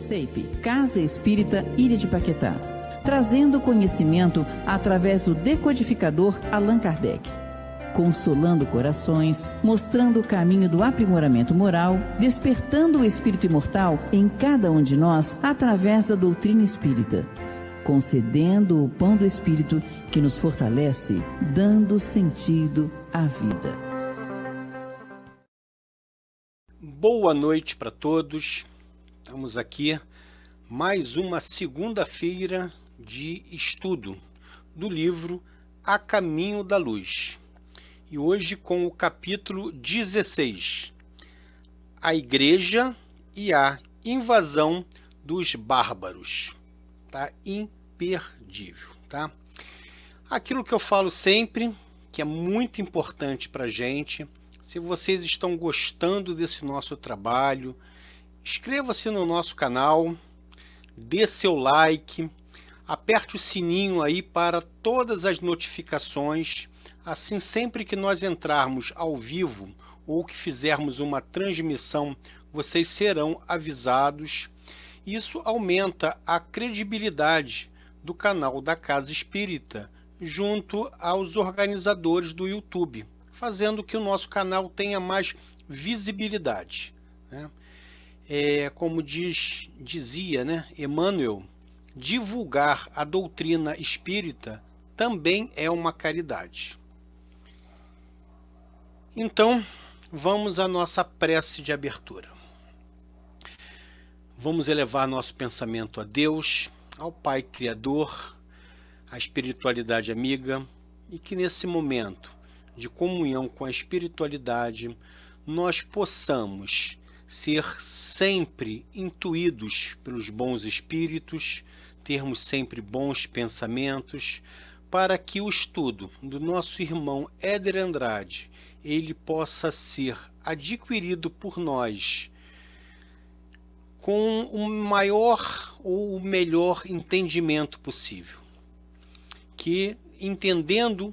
CEIP, Casa Espírita Ilha de Paquetá, trazendo conhecimento através do decodificador Allan Kardec, consolando corações, mostrando o caminho do aprimoramento moral, despertando o espírito imortal em cada um de nós através da doutrina espírita, concedendo o pão do espírito que nos fortalece, dando sentido à vida. Boa noite para todos. Estamos aqui mais uma segunda-feira de estudo do livro A Caminho da Luz. E hoje com o capítulo 16, a Igreja e a Invasão dos Bárbaros. Tá imperdível, tá? Aquilo que eu falo sempre, que é muito importante para a gente. Se vocês estão gostando desse nosso trabalho, inscreva-se no nosso canal, dê seu like, aperte o sininho aí para todas as notificações. Assim, sempre que nós entrarmos ao vivo ou que fizermos uma transmissão, vocês serão avisados. Isso aumenta a credibilidade do canal da Casa Espírita junto aos organizadores do YouTube, fazendo que o nosso canal tenha mais visibilidade, né? Como dizia, né, Emmanuel, divulgar a doutrina espírita também é uma caridade. Então, vamos à nossa prece de abertura. Vamos elevar nosso pensamento a Deus, ao Pai Criador, à espiritualidade amiga, e que nesse momento de comunhão com a espiritualidade, nós possamos ser sempre intuídos pelos bons espíritos, termos sempre bons pensamentos, para que o estudo do nosso irmão Éder Andrade ele possa ser adquirido por nós com o maior ou o melhor entendimento possível. Que, entendendo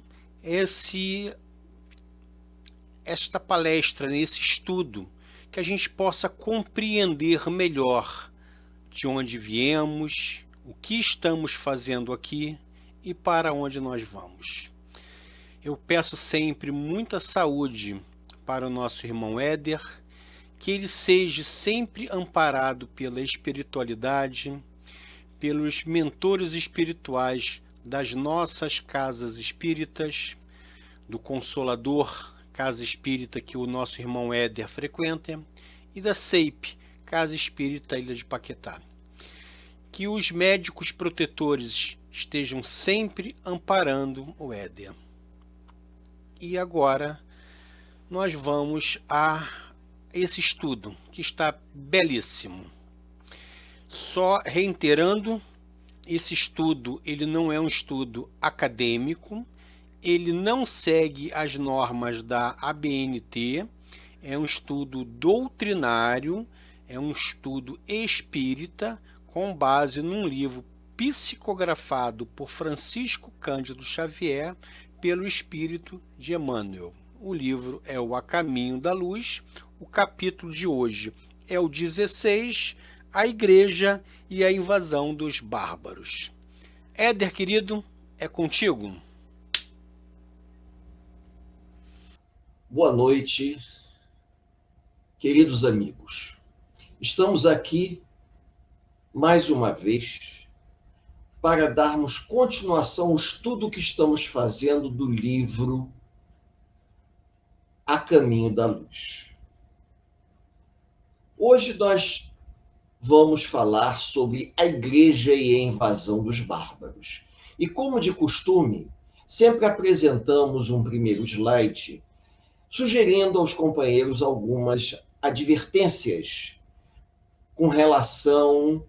esta palestra, esse estudo, que a gente possa compreender melhor de onde viemos, o que estamos fazendo aqui e para onde nós vamos. Eu peço sempre muita saúde para o nosso irmão Éder, que ele seja sempre amparado pela espiritualidade, pelos mentores espirituais das nossas casas espíritas, do Consolador, Casa Espírita que o nosso irmão Éder frequenta, e da CEIP, Casa Espírita Ilha de Paquetá. Que os médicos protetores estejam sempre amparando o Éder. E agora nós vamos a esse estudo, que está belíssimo. Só reiterando, esse estudo ele não é um estudo acadêmico, ele não segue as normas da ABNT, é um estudo doutrinário, é um estudo espírita, com base num livro psicografado por Francisco Cândido Xavier, pelo Espírito de Emmanuel. O livro é o A Caminho da Luz. O capítulo de hoje é o 16, a Igreja e a Invasão dos Bárbaros. Éder, querido, é contigo. Boa noite, queridos amigos. Estamos aqui, mais uma vez, para darmos continuação ao estudo que estamos fazendo do livro A Caminho da Luz. Hoje nós vamos falar sobre a Igreja e a Invasão dos Bárbaros. E como de costume, sempre apresentamos um primeiro slide, sugerindo aos companheiros algumas advertências com relação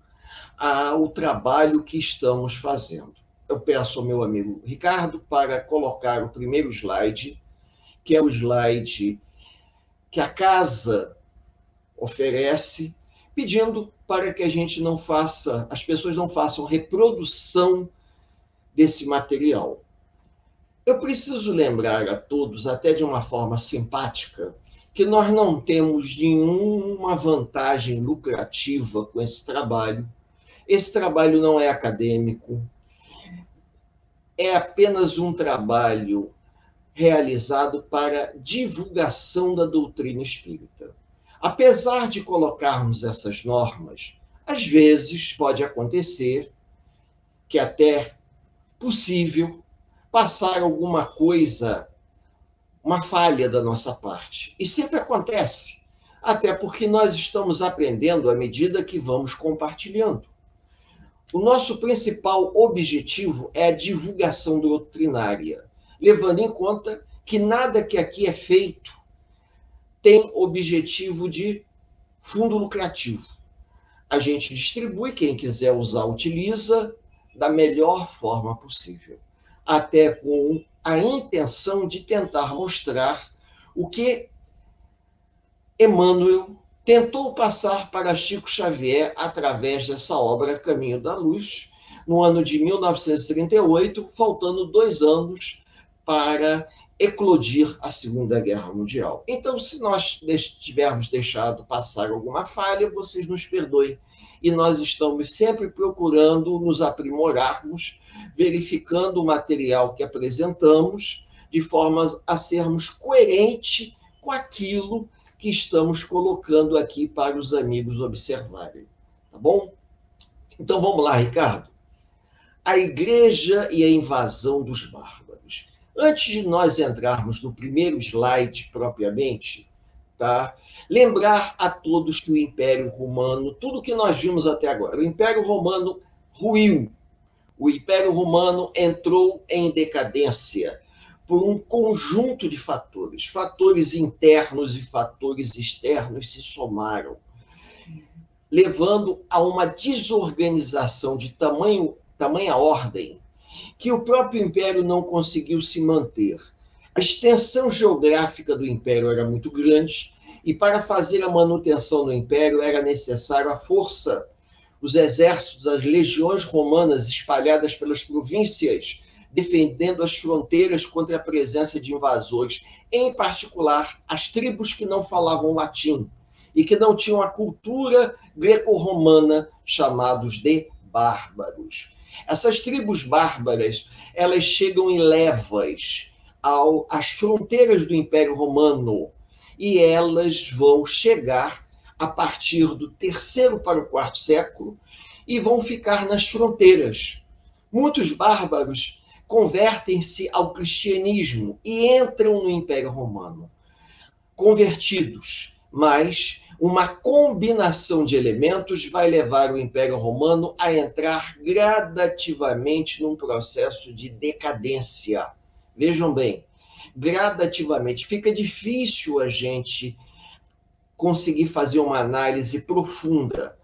ao trabalho que estamos fazendo. Eu peço ao meu amigo Ricardo para colocar o primeiro slide, que é o slide que a casa oferece, pedindo para que a gente não faça, as pessoas não façam reprodução desse material. Eu preciso lembrar a todos, até de uma forma simpática, que nós não temos nenhuma vantagem lucrativa com esse trabalho. Esse trabalho não é acadêmico, é apenas um trabalho realizado para divulgação da doutrina espírita. Apesar de colocarmos essas normas, às vezes pode acontecer que até possível passar alguma coisa, uma falha da nossa parte. E sempre acontece, até porque nós estamos aprendendo à medida que vamos compartilhando. O nosso principal objetivo é a divulgação doutrinária, levando em conta que nada que aqui é feito tem objetivo de fundo lucrativo. A gente distribui, quem quiser usar, utiliza da melhor forma possível, até com a intenção de tentar mostrar o que Emmanuel tentou passar para Chico Xavier através dessa obra Caminho da Luz, no ano de 1938, faltando 2 anos para eclodir a Segunda Guerra Mundial. Então, se nós tivermos deixado passar alguma falha, vocês nos perdoem. E nós estamos sempre procurando nos aprimorarmos, verificando o material que apresentamos, de forma a sermos coerentes com aquilo que estamos colocando aqui para os amigos observarem. Tá bom? Então, vamos lá, Ricardo. A Igreja e a invasão dos bárbaros. Antes de nós entrarmos no primeiro slide propriamente, tá? Lembrar a todos que o Império Romano, tudo que nós vimos até agora, o Império Romano ruiu, o Império Romano entrou em decadência por um conjunto de fatores. Fatores internos e fatores externos se somaram, levando a uma desorganização de tamanha ordem que o próprio Império não conseguiu se manter. A extensão geográfica do Império era muito grande e para fazer a manutenção do Império era necessário a força, os exércitos, as legiões romanas espalhadas pelas províncias, defendendo as fronteiras contra a presença de invasores, em particular as tribos que não falavam latim e que não tinham a cultura greco-romana, chamados de bárbaros. Essas tribos bárbaras, elas chegam em levas às fronteiras do Império Romano e elas vão chegar a partir do 3º para o 4º século e vão ficar nas fronteiras. Muitos bárbaros convertem-se ao cristianismo e entram no Império Romano, convertidos, mas uma combinação de elementos vai levar o Império Romano a entrar gradativamente num processo de decadência. Vejam bem, gradativamente. Fica difícil a gente conseguir fazer uma análise profunda.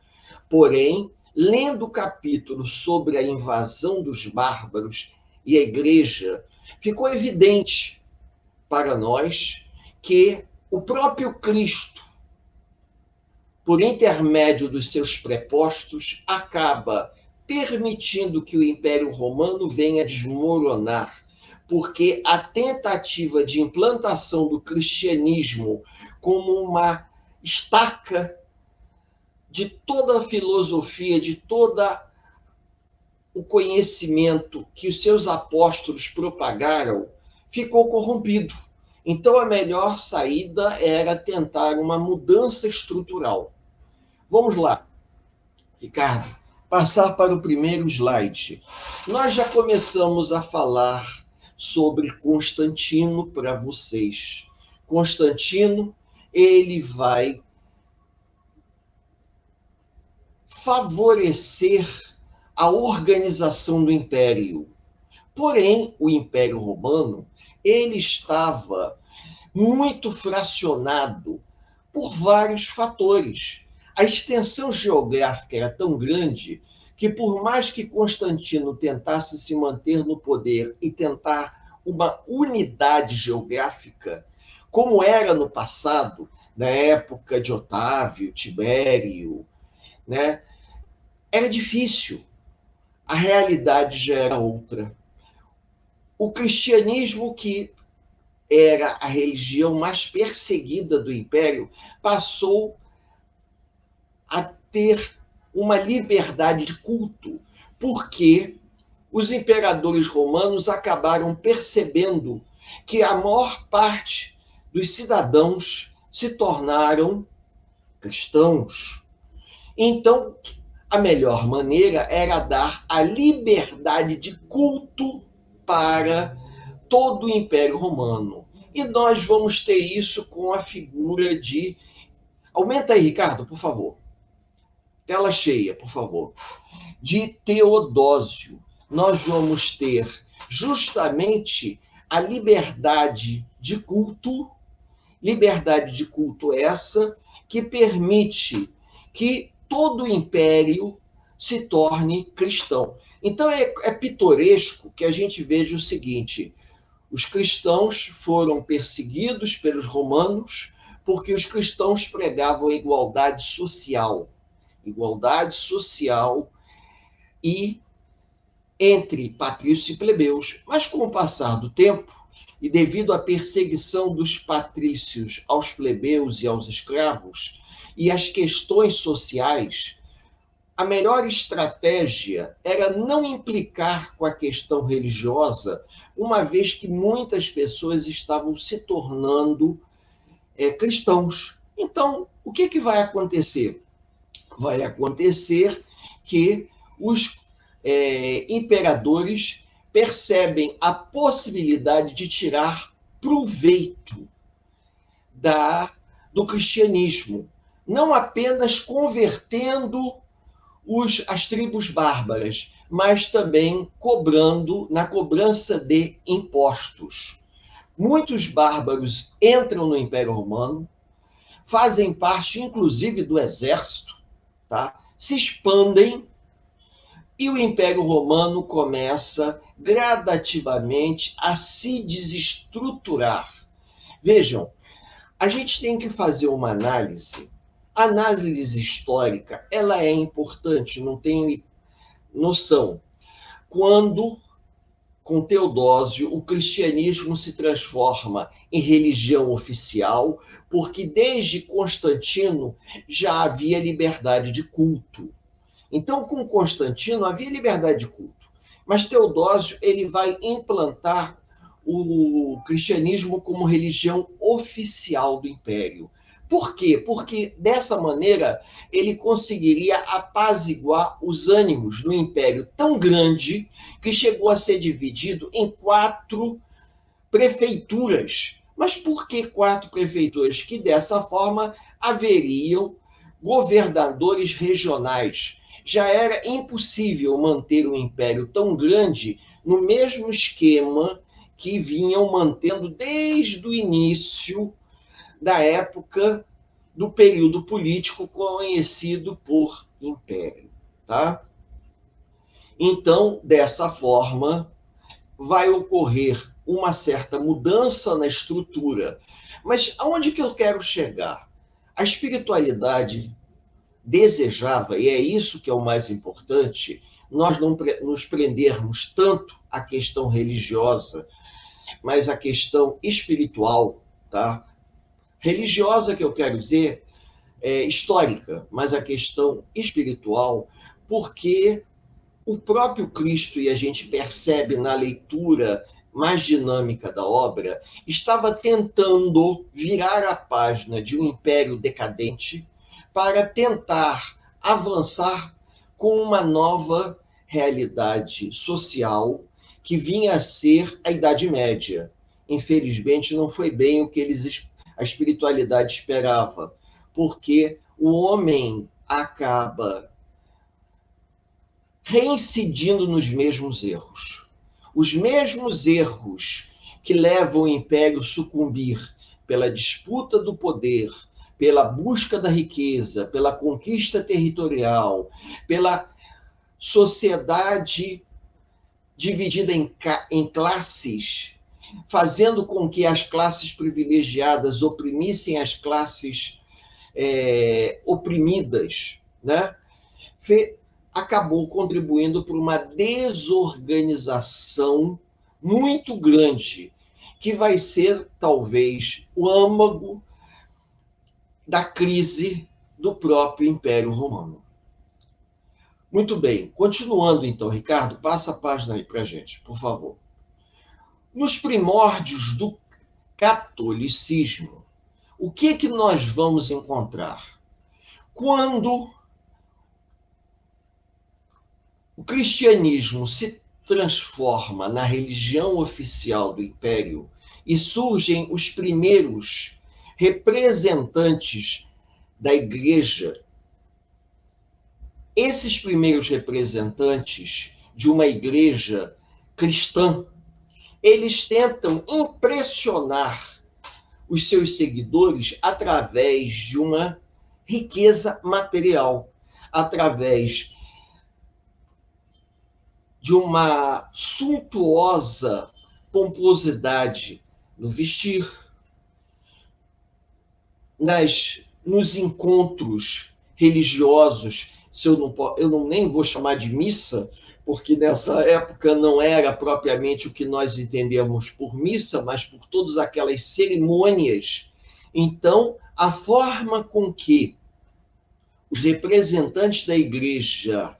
Porém, lendo o capítulo sobre a invasão dos bárbaros e a Igreja, ficou evidente para nós que o próprio Cristo, por intermédio dos seus prepostos, acaba permitindo que o Império Romano venha desmoronar, porque a tentativa de implantação do cristianismo como uma estaca de toda a filosofia, de todo o conhecimento que os seus apóstolos propagaram, ficou corrompido. Então, a melhor saída era tentar uma mudança estrutural. Vamos lá, Ricardo, passar para o primeiro slide. Nós já começamos a falar sobre Constantino para vocês. Constantino, ele vai favorecer a organização do Império. Porém, o Império Romano, ele estava muito fracionado por vários fatores. A extensão geográfica era tão grande que, por mais que Constantino tentasse se manter no poder e tentar uma unidade geográfica, como era no passado, na época de Otávio, Tibério, né, era difícil. A realidade já era outra. O cristianismo que era a religião mais perseguida do Império, passou a ter uma liberdade de culto, porque os imperadores romanos acabaram percebendo que a maior parte dos cidadãos se tornaram cristãos. Então, a melhor maneira era dar a liberdade de culto para todo o Império Romano. E nós vamos ter isso com a figura de... Aumenta aí, Ricardo, por favor. Tela cheia, por favor. De Teodósio. Nós vamos ter justamente a liberdade de culto essa que permite que todo o império se torne cristão. Então é pitoresco que a gente veja o seguinte: os cristãos foram perseguidos pelos romanos porque os cristãos pregavam igualdade social e entre patrícios e plebeus. Mas com o passar do tempo, e devido à perseguição dos patrícios aos plebeus e aos escravos, e às questões sociais, a melhor estratégia era não implicar com a questão religiosa, uma vez que muitas pessoas estavam se tornando cristãos. Então, o que vai acontecer? Vai acontecer que os imperadores percebem a possibilidade de tirar proveito do cristianismo, não apenas convertendo as tribos bárbaras, mas também na cobrança de impostos. Muitos bárbaros entram no Império Romano, fazem parte, inclusive, do exército, tá? Se expandem, e o Império Romano começa gradativamente a se desestruturar. Vejam, a gente tem que fazer uma análise. A análise histórica, ela é importante, não tenho noção. Quando, com Teodósio, o cristianismo se transforma em religião oficial, porque desde Constantino já havia liberdade de culto. Então, com Constantino havia liberdade de culto, mas Teodósio ele vai implantar o cristianismo como religião oficial do Império. Por quê? Porque dessa maneira ele conseguiria apaziguar os ânimos do Império tão grande que chegou a ser dividido em 4 prefeituras. Mas por que 4 prefeituras? Que dessa forma haveriam governadores regionais. Já era impossível manter um império tão grande no mesmo esquema que vinham mantendo desde o início da época do período político conhecido por império, tá? Então, dessa forma, vai ocorrer uma certa mudança na estrutura. Mas aonde que eu quero chegar? A espiritualidade desejava, e é isso que é o mais importante, nós não nos prendermos tanto à questão religiosa, mas à questão espiritual, tá? Religiosa, que eu quero dizer, histórica, mas a questão espiritual, porque o próprio Cristo, e a gente percebe na leitura mais dinâmica da obra, estava tentando virar a página de um império decadente para tentar avançar com uma nova realidade social que vinha a ser a Idade Média. Infelizmente, não foi bem o que a espiritualidade esperava, porque o homem acaba reincidindo nos mesmos erros. Os mesmos erros que levam o império a sucumbir pela disputa do poder, pela busca da riqueza, pela conquista territorial, pela sociedade dividida em classes, fazendo com que as classes privilegiadas oprimissem as classes oprimidas, né? Acabou contribuindo para uma desorganização muito grande que vai ser talvez o âmago da crise do próprio Império Romano. Muito bem, continuando então, Ricardo, passa a página aí para a gente, por favor. Nos primórdios do catolicismo, o que nós vamos encontrar? Quando o cristianismo se transforma na religião oficial do Império e surgem os primeiros representantes da Igreja, esses primeiros representantes de uma igreja cristã, eles tentam impressionar os seus seguidores através de uma riqueza material, através de uma suntuosa pomposidade no vestir, nos encontros religiosos. Eu nem vou chamar de missa, porque nessa época não era propriamente o que nós entendemos por missa, mas por todas aquelas cerimônias. Então, a forma com que os representantes da igreja,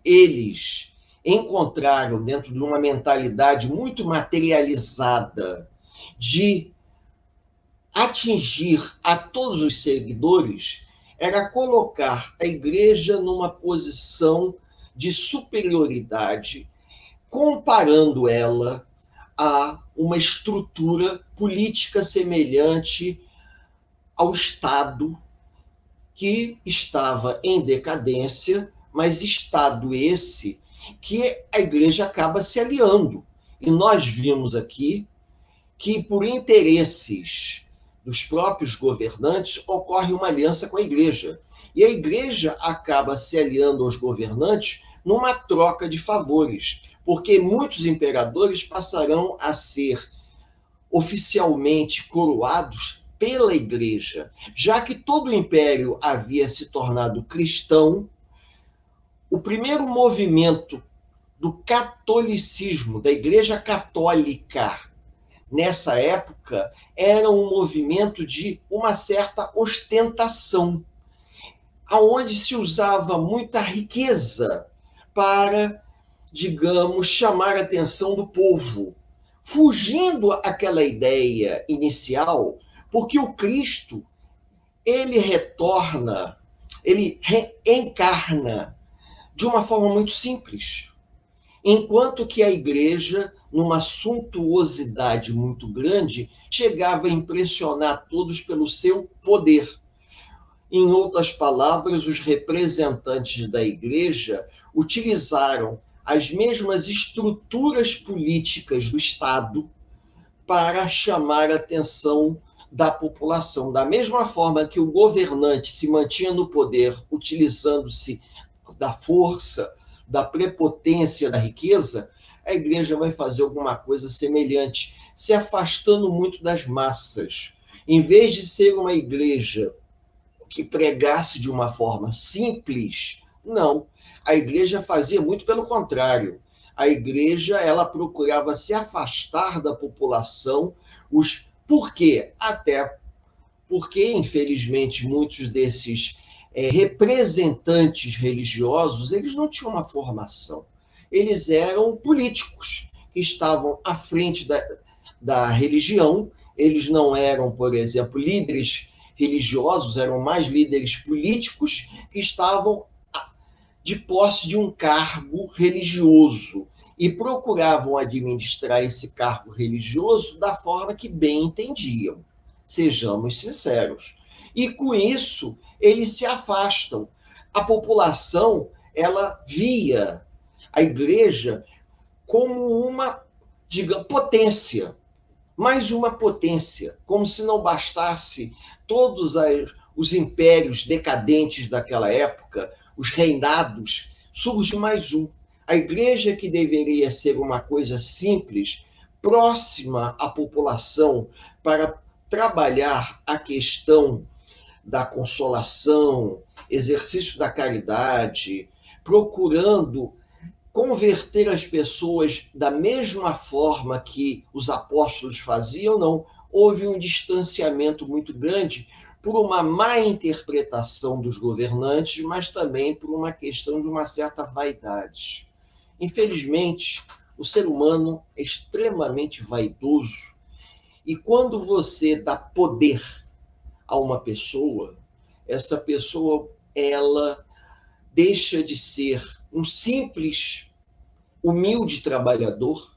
eles encontraram, dentro de uma mentalidade muito materializada, de atingir a todos os seguidores, era colocar a igreja numa posição de superioridade, comparando ela a uma estrutura política semelhante ao Estado, que estava em decadência, mas Estado esse que a igreja acaba se aliando. E nós vimos aqui que, por interesses dos próprios governantes, ocorre uma aliança com a igreja. E a igreja acaba se aliando aos governantes numa troca de favores, porque muitos imperadores passarão a ser oficialmente coroados pela igreja. Já que todo o império havia se tornado cristão, o primeiro movimento do catolicismo, da igreja católica, nessa época, era um movimento de uma certa ostentação, aonde se usava muita riqueza para, digamos, chamar a atenção do povo, fugindo àquela ideia inicial, porque o Cristo, ele retorna, ele reencarna de uma forma muito simples, enquanto que a igreja, numa suntuosidade muito grande, chegava a impressionar todos pelo seu poder. Em outras palavras, os representantes da igreja utilizaram as mesmas estruturas políticas do Estado para chamar a atenção da população. Da mesma forma que o governante se mantinha no poder utilizando-se da força, da prepotência, da riqueza, a igreja vai fazer alguma coisa semelhante, se afastando muito das massas. Em vez de ser uma igreja que pregasse de uma forma simples, não. A igreja fazia muito pelo contrário. A igreja, ela procurava se afastar da população. Por quê? Até porque, infelizmente, muitos desses representantes religiosos, eles não tinham uma formação. Eles eram políticos que estavam à frente da religião. Eles não eram, por exemplo, líderes religiosos, eram mais líderes políticos que estavam de posse de um cargo religioso e procuravam administrar esse cargo religioso da forma que bem entendiam. Sejamos sinceros. E com isso, eles se afastam. A população, ela via a igreja como uma, digamos, potência, mais uma potência, como se não bastasse todos os impérios decadentes daquela época, os reinados, surge mais um. A igreja, que deveria ser uma coisa simples, próxima à população, para trabalhar a questão da consolação, exercício da caridade, procurando converter as pessoas da mesma forma que os apóstolos faziam, não. Houve um distanciamento muito grande por uma má interpretação dos governantes, mas também por uma questão de uma certa vaidade. Infelizmente, o ser humano é extremamente vaidoso, e quando você dá poder a uma pessoa, essa pessoa, ela deixa de ser um simples, humilde trabalhador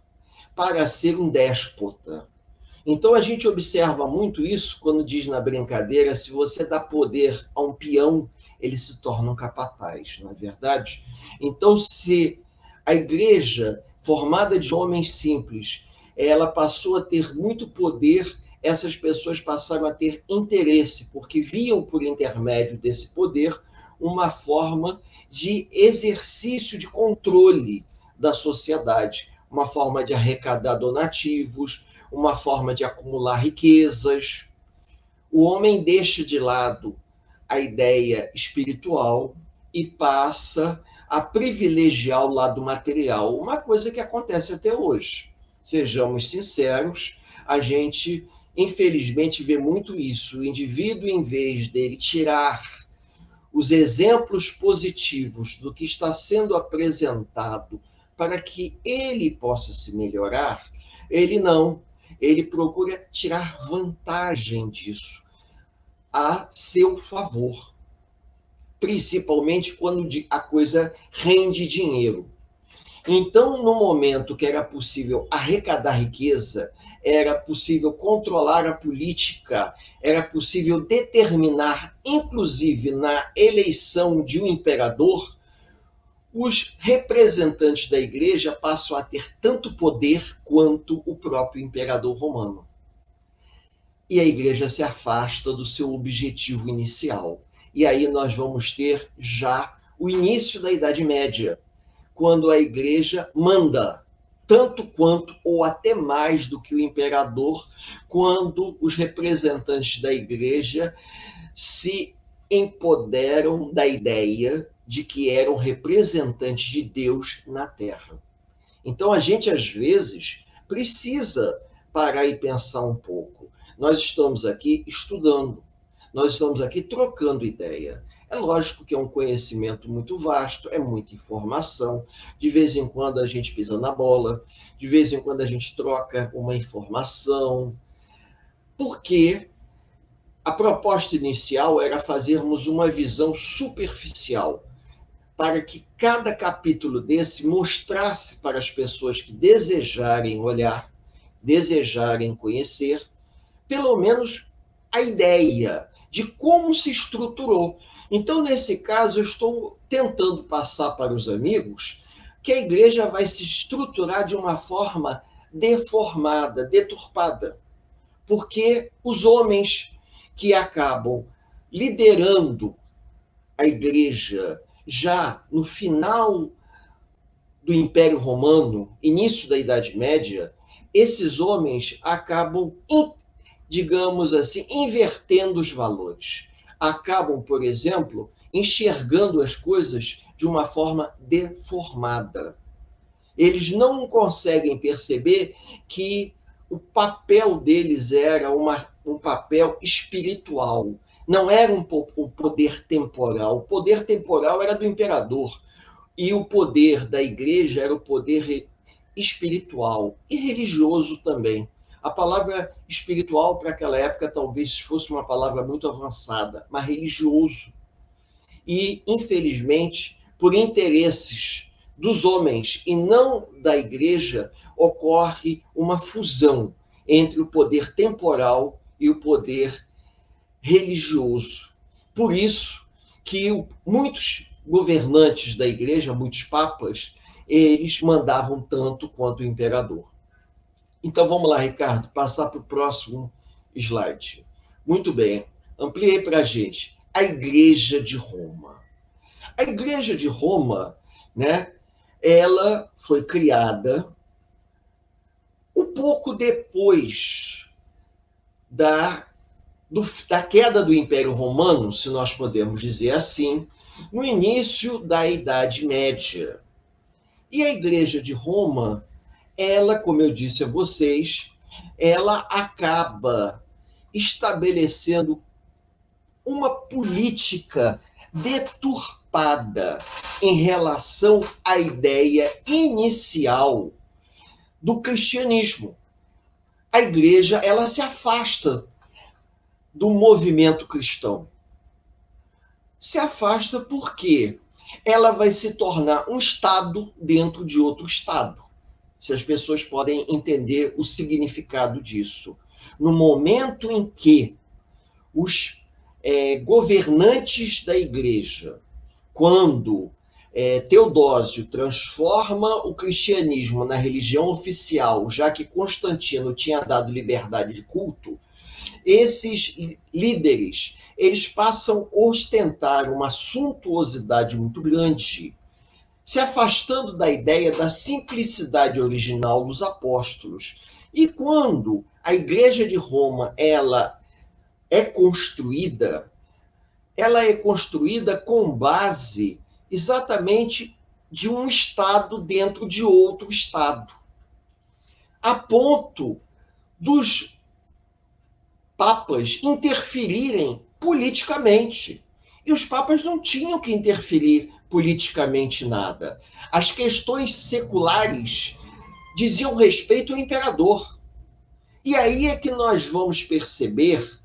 para ser um déspota. Então a gente observa muito isso quando diz na brincadeira, se você dá poder a um peão, ele se torna um capataz, não é verdade? Então, se a igreja, formada de homens simples, ela passou a ter muito poder, essas pessoas passaram a ter interesse, porque viam por intermédio desse poder uma forma de exercício de controle da sociedade, uma forma de arrecadar donativos, uma forma de acumular riquezas. O homem deixa de lado a ideia espiritual e passa a privilegiar o lado material, uma coisa que acontece até hoje. Sejamos sinceros, a gente, infelizmente, vê muito isso. O indivíduo, em vez dele tirar os exemplos positivos do que está sendo apresentado para que ele possa se melhorar, ele não. Ele procura tirar vantagem disso a seu favor, principalmente quando a coisa rende dinheiro. Então, no momento que era possível arrecadar riqueza, era possível controlar a política, era possível determinar, inclusive na eleição de um imperador, os representantes da igreja passam a ter tanto poder quanto o próprio imperador romano. E a igreja se afasta do seu objetivo inicial. E aí nós vamos ter já o início da Idade Média, quando a igreja manda tanto quanto ou até mais do que o imperador, quando os representantes da igreja se empoderam da ideia de que eram representantes de Deus na Terra. Então a gente, às vezes, precisa parar e pensar um pouco. Nós estamos aqui estudando, nós estamos aqui trocando ideia. É lógico que é um conhecimento muito vasto, é muita informação. De vez em quando a gente pisa na bola, de vez em quando a gente troca uma informação, porque a proposta inicial era fazermos uma visão superficial, para que cada capítulo desse mostrasse para as pessoas que desejarem olhar, desejarem conhecer, pelo menos a ideia de como se estruturou. Então, nesse caso, eu estou tentando passar para os amigos que a igreja vai se estruturar de uma forma deformada, deturpada, porque os homens que acabam liderando a igreja já no final do Império Romano, início da Idade Média, esses homens acabam, digamos assim, invertendo os valores. Acabam, por exemplo, enxergando as coisas de uma forma deformada. Eles não conseguem perceber que o papel deles era um papel espiritual, não era um poder temporal. O poder temporal era do imperador, e o poder da igreja era o poder espiritual e religioso também. A palavra espiritual para aquela época talvez fosse uma palavra muito avançada, mas religioso. E, infelizmente, por interesses dos homens e não da igreja, ocorre uma fusão entre o poder temporal e o poder religioso. Por isso que muitos governantes da igreja, muitos papas, eles mandavam tanto quanto o imperador. Então vamos lá, Ricardo, passar para o próximo slide. Muito bem, ampliei para a gente. A Igreja de Roma. A Igreja de Roma, né, ela foi criada um pouco depois da queda do Império Romano, se nós podemos dizer assim, no início da Idade Média. E a Igreja de Roma, ela, como eu disse a vocês, ela acaba estabelecendo uma política deturpada em relação à ideia inicial do cristianismo. A igreja, ela se afasta do movimento cristão. Se afasta porque ela vai se tornar um Estado dentro de outro Estado. Se as pessoas podem entender o significado disso. No momento em que os governantes da igreja, quando Teodósio transforma o cristianismo na religião oficial, já que Constantino tinha dado liberdade de culto, esses líderes, eles passam a ostentar uma suntuosidade muito grande, se afastando da ideia da simplicidade original dos apóstolos. E quando a Igreja de Roma ela é construída com base exatamente de um Estado dentro de outro Estado, a ponto dos papas interferirem politicamente. E os papas não tinham que interferir politicamente nada. As questões seculares diziam respeito ao imperador. E aí é que nós vamos perceber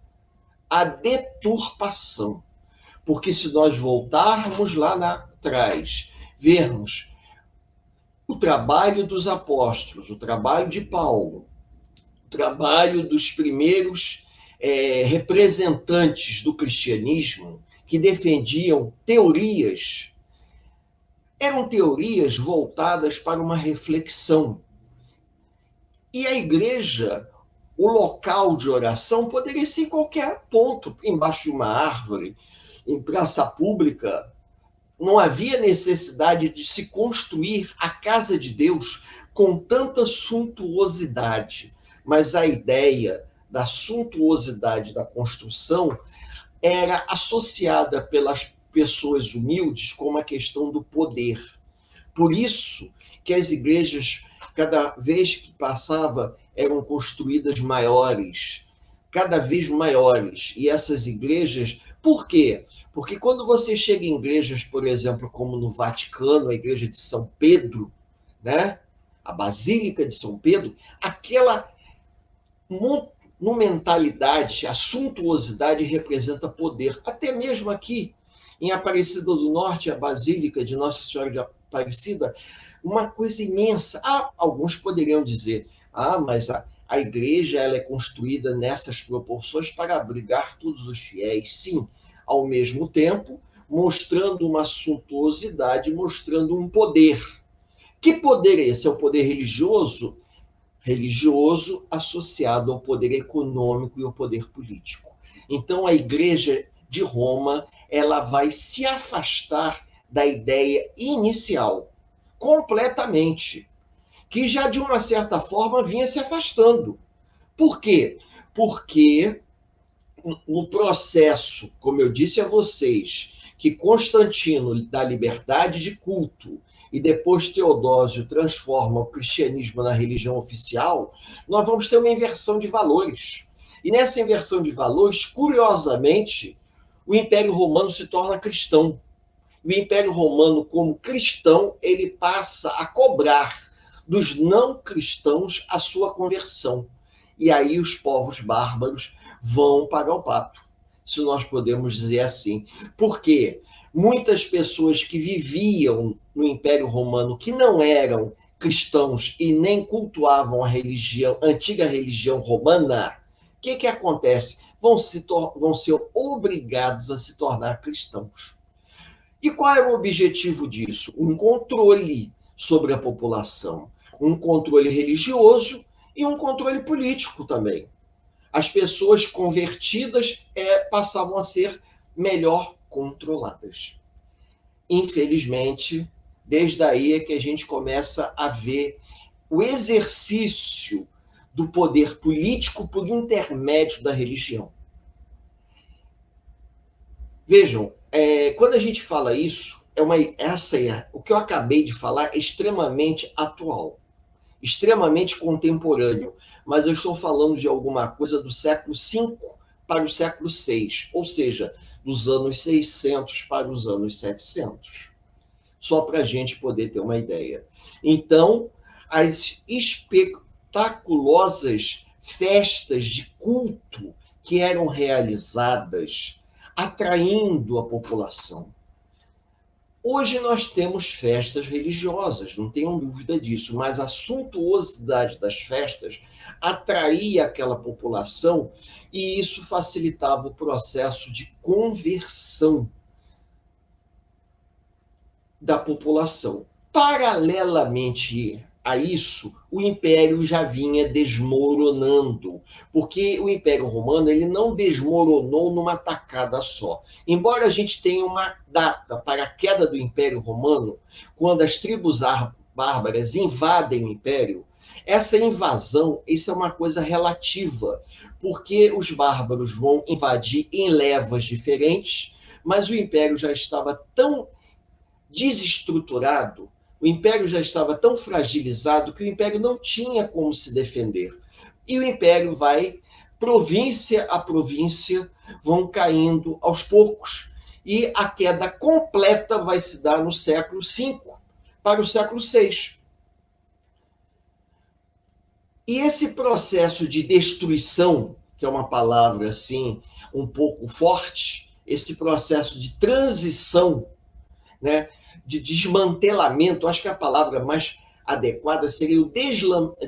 a deturpação. Porque se nós voltarmos lá atrás, vermos o trabalho dos apóstolos, o trabalho de Paulo, o trabalho dos primeiros representantes do cristianismo que defendiam teorias, eram teorias voltadas para uma reflexão. E a igreja, o local de oração, poderia ser em qualquer ponto, embaixo de uma árvore, em praça pública. Não havia necessidade de se construir a casa de Deus com tanta suntuosidade, mas a ideia da suntuosidade da construção era associada pelas pessoas humildes com uma questão do poder. Por isso que as igrejas, cada vez que passava, eram construídas maiores, cada vez maiores. E essas igrejas, por quê? Porque quando você chega em igrejas, por exemplo, como no Vaticano, a igreja de São Pedro, né? A Basílica de São Pedro, aquela monumentalidade, a suntuosidade representa poder. Até mesmo aqui, em Aparecida do Norte, a Basílica de Nossa Senhora de Aparecida, uma coisa imensa. Alguns poderiam dizer, mas a igreja ela é construída nessas proporções para abrigar todos os fiéis. Sim, ao mesmo tempo, mostrando uma suntuosidade, mostrando um poder. Que poder é esse? É o poder religioso? Religioso associado ao poder econômico e ao poder político. Então, a Igreja de Roma ela vai se afastar da ideia inicial, completamente, que já, de uma certa forma, vinha se afastando. Por quê? Porque no processo, como eu disse a vocês, que Constantino dá liberdade de culto e depois Teodósio transforma o cristianismo na religião oficial, nós vamos ter uma inversão de valores. E nessa inversão de valores, curiosamente, o Império Romano se torna cristão. O Império Romano, como cristão, ele passa a cobrar dos não cristãos a sua conversão. E aí os povos bárbaros vão para o pato, se nós podemos dizer assim. Por quê? Muitas pessoas que viviam no Império Romano, que não eram cristãos e nem cultuavam a antiga religião romana, o que acontece? Vão ser obrigados a se tornar cristãos. E qual é o objetivo disso? Um controle sobre a população, um controle religioso e um controle político também. As pessoas convertidas passavam a ser melhor controladas. Infelizmente, desde aí é que a gente começa a ver o exercício do poder político por intermédio da religião. Vejam, quando a gente fala isso, o que eu acabei de falar é extremamente atual, extremamente contemporâneo, mas eu estou falando de alguma coisa do século V para o século VI, ou seja, dos anos 600 para os anos 700. Só para a gente poder ter uma ideia. Então, as espetaculosas festas de culto que eram realizadas, atraindo a população. Hoje nós temos festas religiosas, não tenham dúvida disso, mas a suntuosidade das festas atraía aquela população e isso facilitava o processo de conversão da população. Paralelamente a isso, o Império já vinha desmoronando, porque o Império Romano ele não desmoronou numa tacada só. Embora a gente tenha uma data para a queda do Império Romano, quando as tribos bárbaras invadem o Império, essa invasão, isso é uma coisa relativa, porque os bárbaros vão invadir em levas diferentes, mas o Império já estava tão desestruturado, o Império já estava tão fragilizado que o Império não tinha como se defender. E o Império vai, província a província, vão caindo aos poucos. E a queda completa vai se dar no século V para o século VI. E esse processo de destruição, que é uma palavra assim um pouco forte, esse processo de transição, né, de desmantelamento, acho que a palavra mais adequada seria o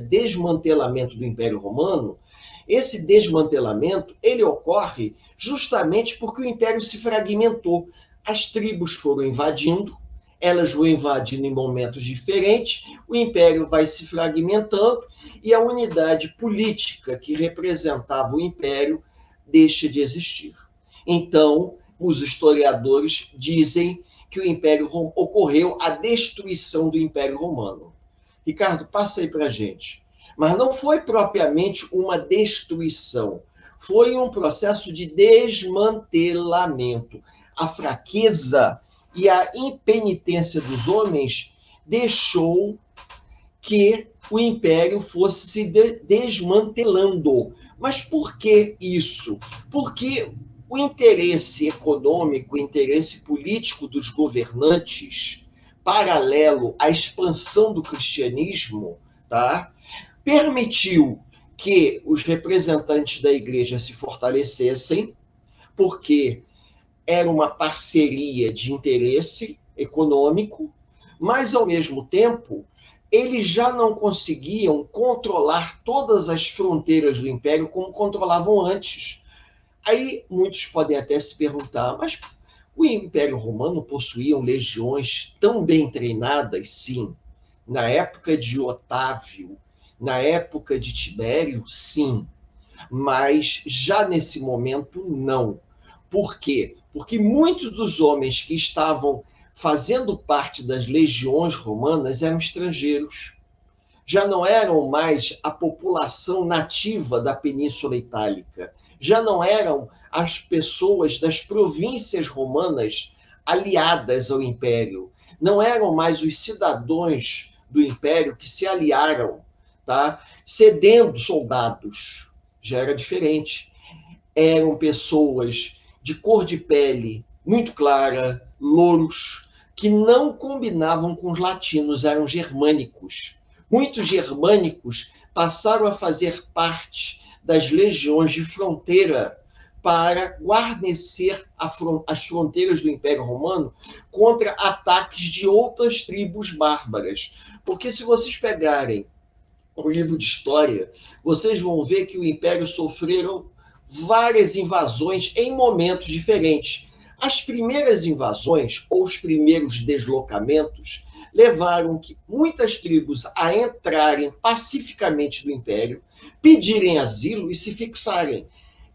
desmantelamento do Império Romano. Esse desmantelamento ele ocorre justamente porque o Império se fragmentou. As tribos foram invadindo, elas vão invadindo em momentos diferentes, o Império vai se fragmentando e a unidade política que representava o Império deixa de existir. Então, os historiadores dizem que o Império ocorreu a destruição do Império Romano. Ricardo, passa aí para a gente. Mas não foi propriamente uma destruição, foi um processo de desmantelamento. A fraqueza e a impenitência dos homens deixou que o Império fosse se desmantelando. Mas por que isso? Porque o interesse econômico, o interesse político dos governantes, paralelo à expansão do cristianismo, tá, permitiu que os representantes da igreja se fortalecessem, porque era uma parceria de interesse econômico, mas, ao mesmo tempo, eles já não conseguiam controlar todas as fronteiras do império como controlavam antes. Aí muitos podem até se perguntar, mas o Império Romano possuía legiões tão bem treinadas? Sim. Na época de Otávio, na época de Tibério, sim. Mas já nesse momento, não. Por quê? Porque muitos dos homens que estavam fazendo parte das legiões romanas eram estrangeiros. Já não eram mais a população nativa da Península Itálica. Já não eram as pessoas das províncias romanas aliadas ao Império. Não eram mais os cidadãos do Império que se aliaram, tá, cedendo soldados. Já era diferente. Eram pessoas de cor de pele muito clara, louros, que não combinavam com os latinos, eram germânicos. Muitos germânicos passaram a fazer parte das legiões de fronteira para guarnecer as fronteiras do Império Romano contra ataques de outras tribos bárbaras. Porque se vocês pegarem o livro de história, vocês vão ver que o Império sofreram várias invasões em momentos diferentes. As primeiras invasões, ou os primeiros deslocamentos, levaram que muitas tribos a entrarem pacificamente no Império, pedirem asilo e se fixarem.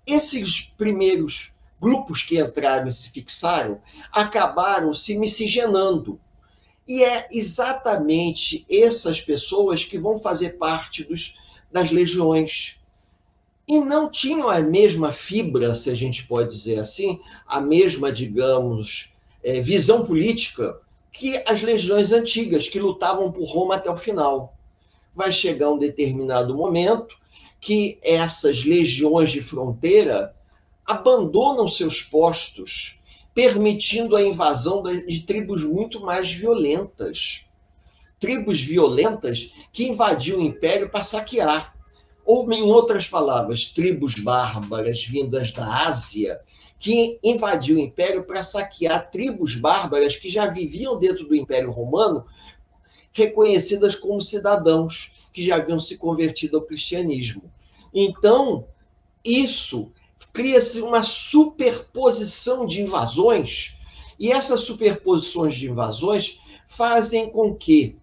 Esses primeiros grupos que entraram e se fixaram acabaram se miscigenando. E é exatamente essas pessoas que vão fazer parte das legiões. E não tinham a mesma fibra, se a gente pode dizer assim, a mesma, digamos, visão política que as legiões antigas, que lutavam por Roma até o final. Vai chegar um determinado momento que essas legiões de fronteira abandonam seus postos, permitindo a invasão de tribos muito mais violentas. Tribos violentas que invadiam o império para saquear. Ou, em outras palavras, tribos bárbaras vindas da Ásia que invadiam o império para saquear tribos bárbaras que já viviam dentro do Império Romano, reconhecidas como cidadãos, que já haviam se convertido ao cristianismo. Então, isso cria-se uma superposição de invasões, e essas superposições de invasões fazem com que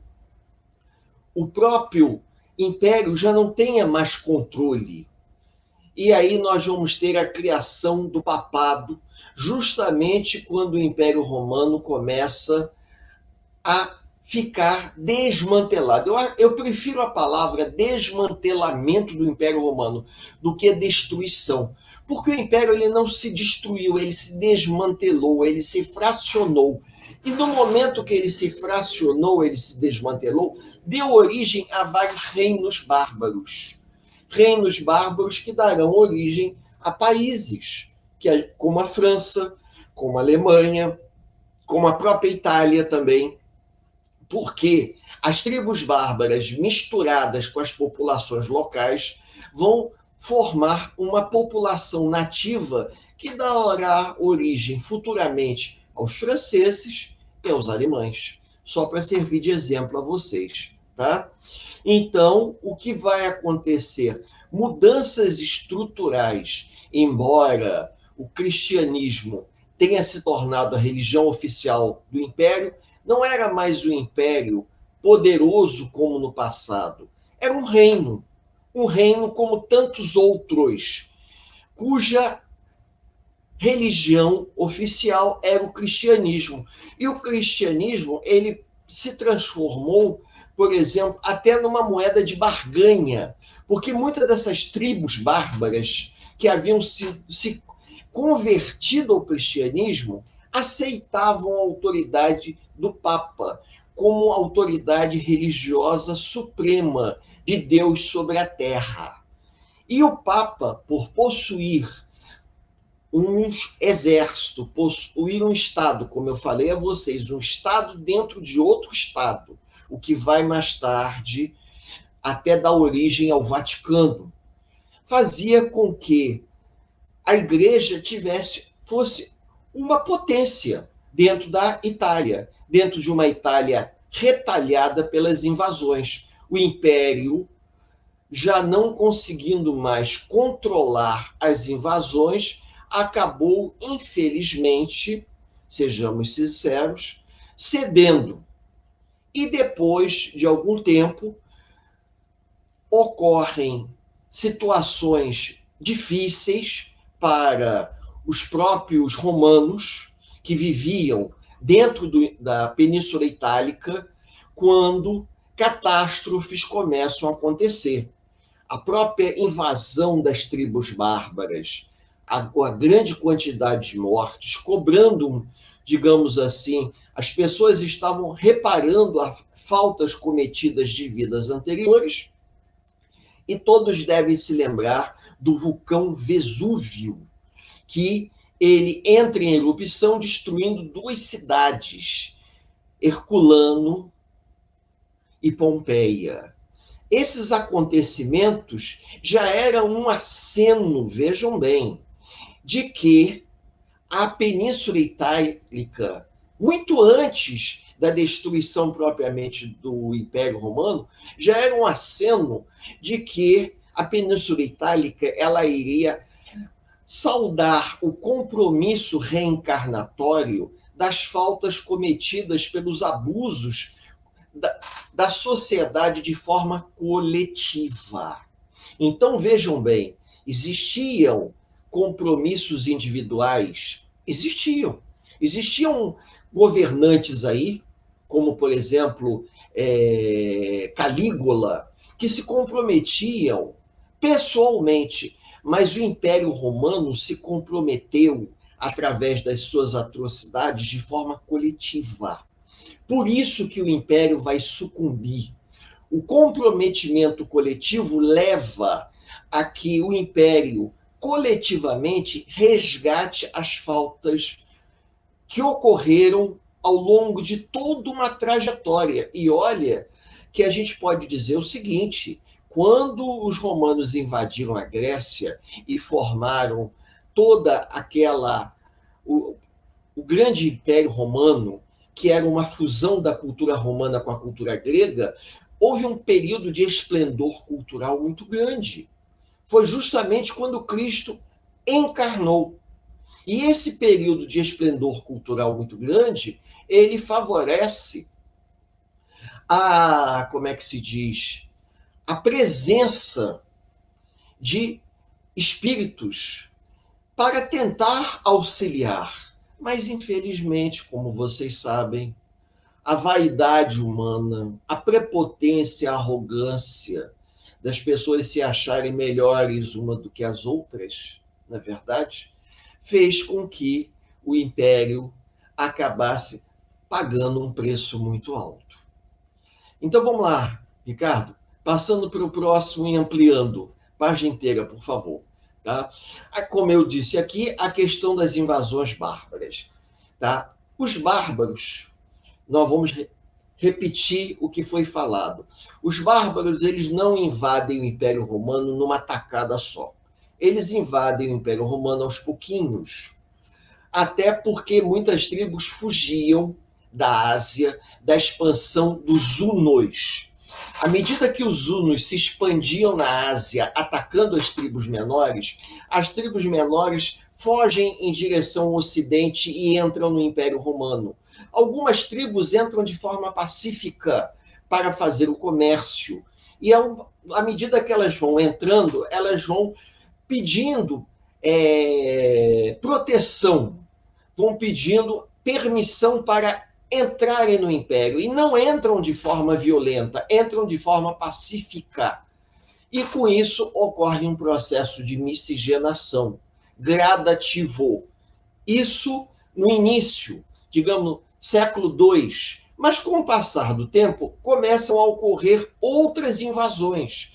o próprio império já não tenha mais controle. E aí nós vamos ter a criação do papado, justamente quando o Império Romano começa a ficar desmantelado. Eu prefiro a palavra desmantelamento do Império Romano do que destruição. Porque o Império ele não se destruiu, ele se desmantelou, ele se fracionou. E no momento que ele se fracionou, ele se desmantelou, deu origem a vários reinos bárbaros. Reinos bárbaros que darão origem a países, como a França, como a Alemanha, como a própria Itália também, porque as tribos bárbaras misturadas com as populações locais vão formar uma população nativa que dará origem futuramente aos franceses e aos alemães, só para servir de exemplo a vocês, tá? Então, o que vai acontecer? Mudanças estruturais, embora o cristianismo tenha se tornado a religião oficial do império, não era mais um império poderoso como no passado. Era um reino como tantos outros, cuja religião oficial era o cristianismo. E o cristianismo, ele se transformou, por exemplo, até numa moeda de barganha, porque muitas dessas tribos bárbaras que haviam se convertido ao cristianismo aceitavam a autoridade do Papa como autoridade religiosa suprema de Deus sobre a terra. E o Papa, por possuir um exército, possuir um Estado, como eu falei a vocês, um Estado dentro de outro Estado, o que vai mais tarde até dar origem ao Vaticano, fazia com que a Igreja fosse uma potência dentro da Itália, dentro de uma Itália retalhada pelas invasões. O Império, já não conseguindo mais controlar as invasões, acabou, infelizmente, sejamos sinceros, cedendo. E depois de algum tempo, ocorrem situações difíceis para os próprios romanos que viviam dentro da Península Itálica, quando catástrofes começam a acontecer. A própria invasão das tribos bárbaras, a grande quantidade de mortes, cobrando, digamos assim, as pessoas estavam reparando as faltas cometidas de vidas anteriores, e todos devem se lembrar do vulcão Vesúvio, que ele entra em erupção destruindo duas cidades, Herculano e Pompeia. Esses acontecimentos já eram um aceno, vejam bem, de que a Península Itálica, muito antes da destruição propriamente do Império Romano, já era um aceno de que a Península Itálica ela iria saudar o compromisso reencarnatório das faltas cometidas pelos abusos da sociedade de forma coletiva. Então, vejam bem, existiam compromissos individuais? Existiam. Existiam governantes aí, como, por exemplo, Calígula, que se comprometiam pessoalmente, mas o Império Romano se comprometeu através das suas atrocidades, de forma coletiva. Por isso que o império vai sucumbir. O comprometimento coletivo leva a que o império, coletivamente, resgate as faltas que ocorreram ao longo de toda uma trajetória. E olha que a gente pode dizer o seguinte: quando os romanos invadiram a Grécia e formaram toda aquela o grande Império Romano, que era uma fusão da cultura romana com a cultura grega, houve um período de esplendor cultural muito grande. Foi justamente quando Cristo encarnou. E esse período de esplendor cultural muito grande, ele favorece como é que se diz, a presença de espíritos para tentar auxiliar. Mas, infelizmente, como vocês sabem, a vaidade humana, a prepotência, a arrogância das pessoas se acharem melhores uma do que as outras, na verdade, fez com que o império acabasse pagando um preço muito alto. Então vamos lá, Ricardo, passando para o próximo e ampliando. Página inteira, por favor. Tá? Como eu disse aqui, a questão das invasões bárbaras. Tá? Os bárbaros, nós vamos repetir o que foi falado. Os bárbaros, eles não invadem o Império Romano numa tacada só. Eles invadem o Império Romano aos pouquinhos, até porque muitas tribos fugiam da Ásia, da expansão dos hunos. À medida que os hunos se expandiam na Ásia, atacando as tribos menores fogem em direção ao Ocidente e entram no Império Romano. Algumas tribos entram de forma pacífica para fazer o comércio. E à medida que elas vão entrando, elas vão pedindo proteção, vão pedindo permissão para entrarem no império. E não entram de forma violenta, entram de forma pacífica. E com isso ocorre um processo de miscigenação gradativo. Isso no início, digamos, século II. Mas com o passar do tempo, começam a ocorrer outras invasões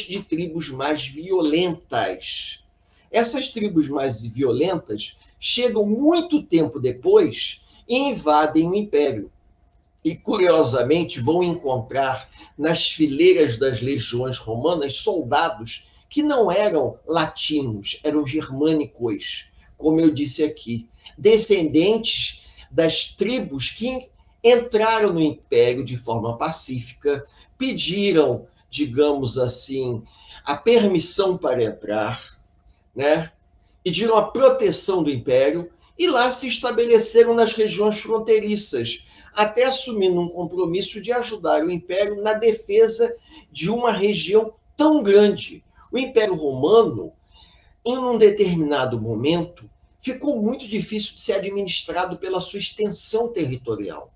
de tribos mais violentas. Essas tribos mais violentas chegam muito tempo depois e invadem o império. E, curiosamente, vão encontrar nas fileiras das legiões romanas soldados que não eram latinos, eram germânicos, como eu disse aqui, descendentes das tribos que entraram no império de forma pacífica, pediram, digamos assim, a permissão para entrar, né? Pediram a proteção do império e lá se estabeleceram nas regiões fronteiriças, até assumindo um compromisso de ajudar o império na defesa de uma região tão grande. O Império Romano, em um determinado momento, ficou muito difícil de ser administrado pela sua extensão territorial.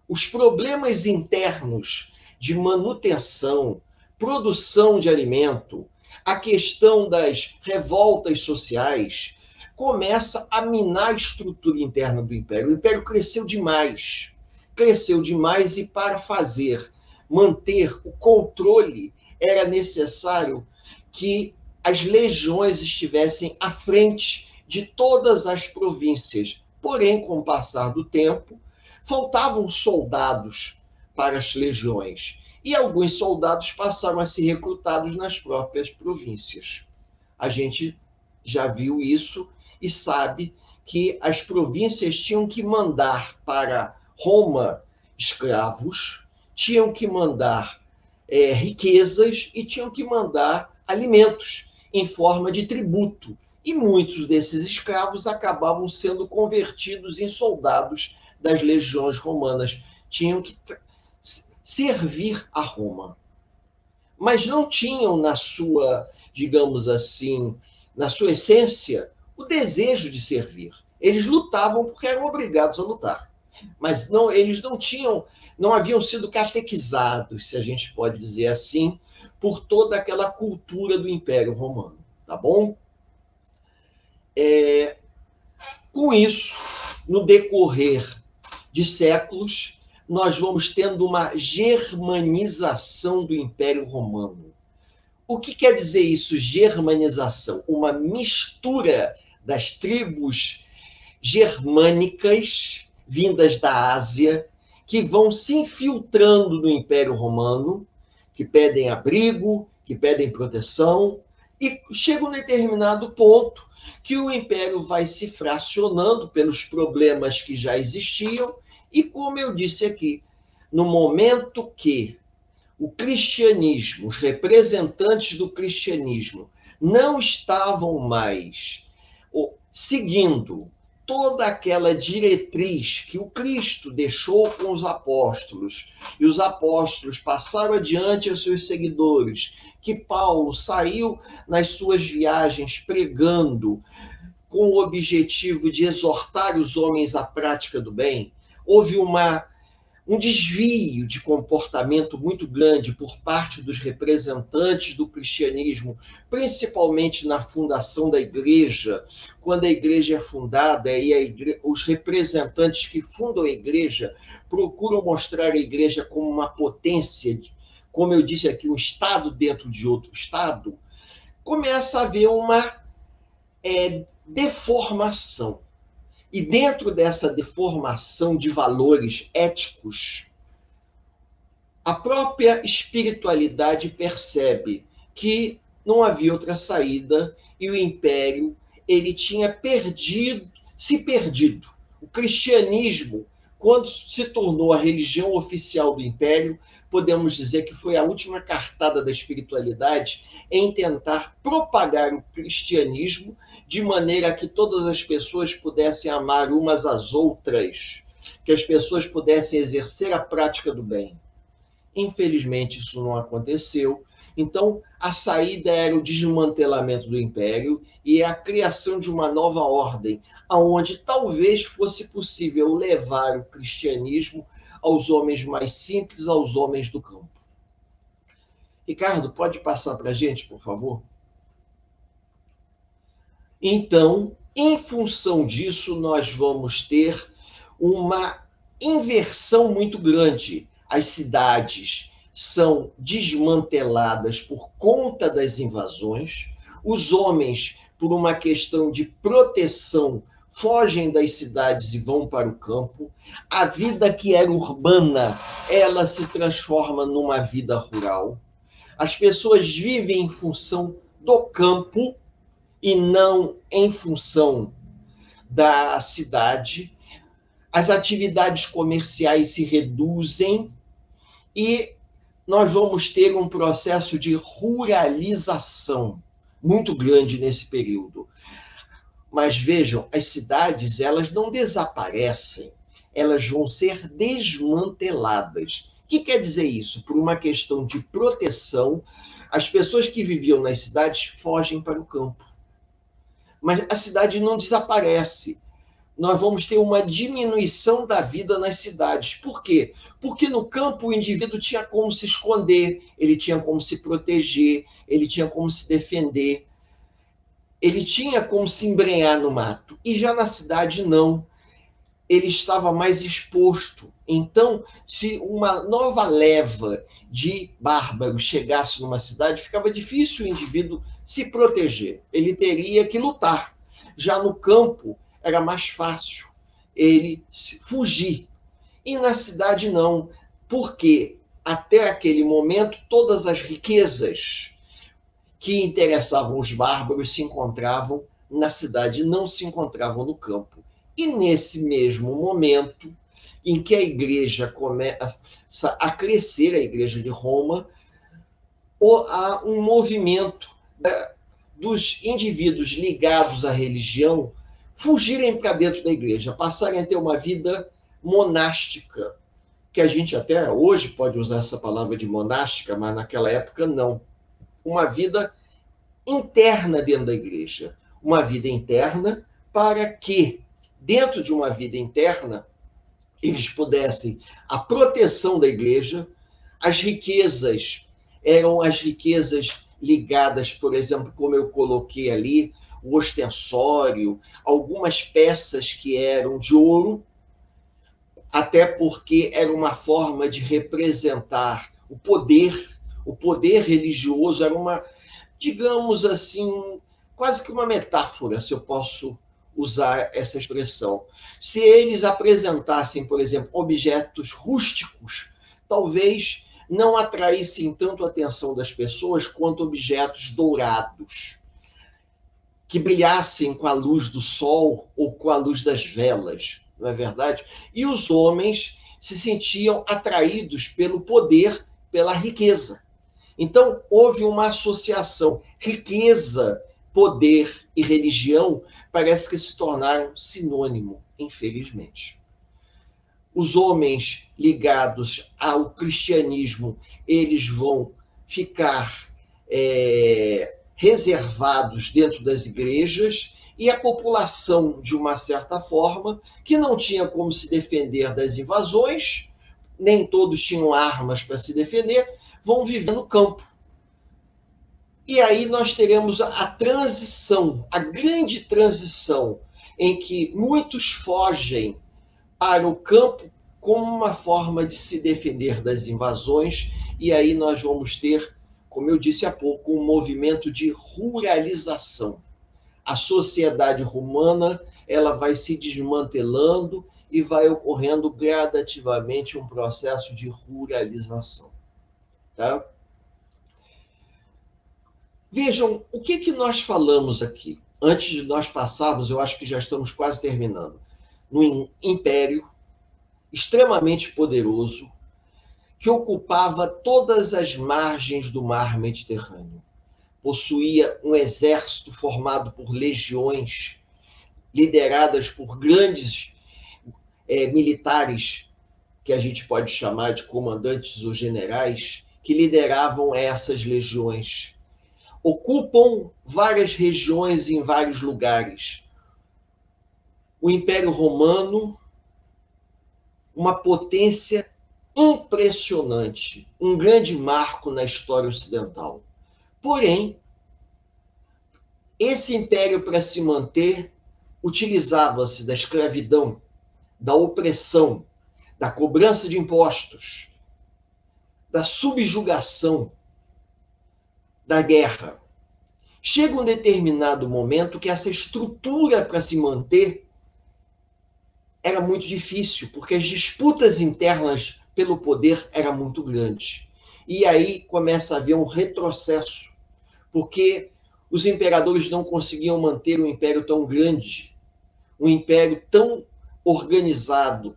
Os problemas internos de manutenção, produção de alimento, a questão das revoltas sociais, começa a minar a estrutura interna do Império. O Império cresceu demais e para manter o controle, era necessário que as legiões estivessem à frente de todas as províncias. Porém, com o passar do tempo, faltavam soldados para as legiões e alguns soldados passaram a ser recrutados nas próprias províncias. A gente já viu isso e sabe que as províncias tinham que mandar para Roma escravos, tinham que mandar riquezas e tinham que mandar alimentos em forma de tributo. E muitos desses escravos acabavam sendo convertidos em soldados das legiões romanas. Tinham que servir a Roma. Mas não tinham na sua, digamos assim, na sua essência, o desejo de servir. Eles lutavam porque eram obrigados a lutar. Mas eles não haviam sido catequizados, se a gente pode dizer assim, por toda aquela cultura do Império Romano. Tá bom? Com isso, no decorrer de séculos, nós vamos tendo uma germanização do Império Romano. O que quer dizer isso, germanização? Uma mistura das tribos germânicas vindas da Ásia, que vão se infiltrando no Império Romano, que pedem abrigo, que pedem proteção, e chega um determinado ponto que o Império vai se fracionando pelos problemas que já existiam, e como eu disse aqui, no momento que o cristianismo, os representantes do cristianismo, não estavam mais seguindo toda aquela diretriz que o Cristo deixou com os apóstolos, e os apóstolos passaram adiante aos seus seguidores, que Paulo saiu nas suas viagens pregando com o objetivo de exortar os homens à prática do bem, houve um desvio de comportamento muito grande por parte dos representantes do cristianismo, principalmente na fundação da igreja. Quando a igreja é fundada, os representantes que fundam a igreja procuram mostrar a igreja como uma potência, como eu disse aqui, um estado dentro de outro estado, começa a haver uma deformação. E dentro dessa deformação de valores éticos, a própria espiritualidade percebe que não havia outra saída e o império ele tinha se perdido. O cristianismo, quando se tornou a religião oficial do império, podemos dizer que foi a última cartada da espiritualidade em tentar propagar o cristianismo de maneira que todas as pessoas pudessem amar umas às outras, que as pessoas pudessem exercer a prática do bem. Infelizmente, isso não aconteceu. Então, a saída era o desmantelamento do império e a criação de uma nova ordem, onde talvez fosse possível levar o cristianismo aos homens mais simples, aos homens do campo. Ricardo, pode passar para a gente, por favor? Então, em função disso, nós vamos ter uma inversão muito grande. As cidades são desmanteladas por conta das invasões, os homens, por uma questão de proteção, fogem das cidades e vão para o campo. A vida que era urbana, ela se transforma numa vida rural. As pessoas vivem em função do campo e não em função da cidade. As atividades comerciais se reduzem e nós vamos ter um processo de ruralização muito grande nesse período. Mas vejam, as cidades, elas não desaparecem, elas vão ser desmanteladas. O que quer dizer isso? Por uma questão de proteção, as pessoas que viviam nas cidades fogem para o campo. Mas a cidade não desaparece. Nós vamos ter uma diminuição da vida nas cidades. Por quê? Porque no campo o indivíduo tinha como se esconder, ele tinha como se proteger, ele tinha como se defender, ele tinha como se embrenhar no mato. E já na cidade não. Ele estava mais exposto. Então, se uma nova leva de bárbaros chegasse numa cidade, ficava difícil o indivíduo se proteger. Ele teria que lutar. Já no campo, era mais fácil ele fugir. E na cidade não, porque até aquele momento todas as riquezas que interessavam os bárbaros se encontravam na cidade, não se encontravam no campo. E nesse mesmo momento em que a igreja começa a crescer, a igreja de Roma, há um movimento dos indivíduos ligados à religião fugirem para dentro da igreja, passarem a ter uma vida monástica, que a gente até hoje pode usar essa palavra de monástica, mas naquela época não. Uma vida interna dentro da igreja. Uma vida interna para que, dentro de uma vida interna, eles pudessem a proteção da igreja, as riquezas eram as riquezas ligadas, por exemplo, como eu coloquei ali, o ostensório, algumas peças que eram de ouro, até porque era uma forma de representar o poder religioso era uma, digamos assim, quase que uma metáfora, se eu posso usar essa expressão. Se eles apresentassem, por exemplo, objetos rústicos, talvez não atraíssem tanto a atenção das pessoas quanto objetos dourados, que brilhassem com a luz do sol ou com a luz das velas, não é verdade? E os homens se sentiam atraídos pelo poder, pela riqueza. Então, houve uma associação. Riqueza, poder e religião parece que se tornaram sinônimo, infelizmente. Os homens ligados ao cristianismo, eles vão ficar reservados dentro das igrejas, e a população, de uma certa forma, que não tinha como se defender das invasões, nem todos tinham armas para se defender, vão viver no campo. E aí nós teremos a transição, a grande transição, em que muitos fogem para o campo como uma forma de se defender das invasões, e aí nós vamos ter, como eu disse há pouco, um movimento de ruralização. A sociedade romana, ela vai se desmantelando e vai ocorrendo gradativamente um processo de ruralização. Tá? Vejam, o que nós falamos aqui? Antes de nós passarmos, eu acho que já estamos quase terminando, num império extremamente poderoso que ocupava todas as margens do mar Mediterrâneo. Possuía um exército formado por legiões, lideradas por grandes militares, que a gente pode chamar de comandantes ou generais, que lideravam essas legiões. Ocupam várias regiões em vários lugares. O Império Romano, uma potência impressionante, um grande marco na história ocidental. Porém, esse império, para se manter, utilizava-se da escravidão, da opressão, da cobrança de impostos, da subjugação, da guerra. Chega um determinado momento que essa estrutura para se manter era muito difícil, porque as disputas internas pelo poder eram muito grandes. E aí começa a haver um retrocesso, porque os imperadores não conseguiam manter um império tão grande, um império tão organizado,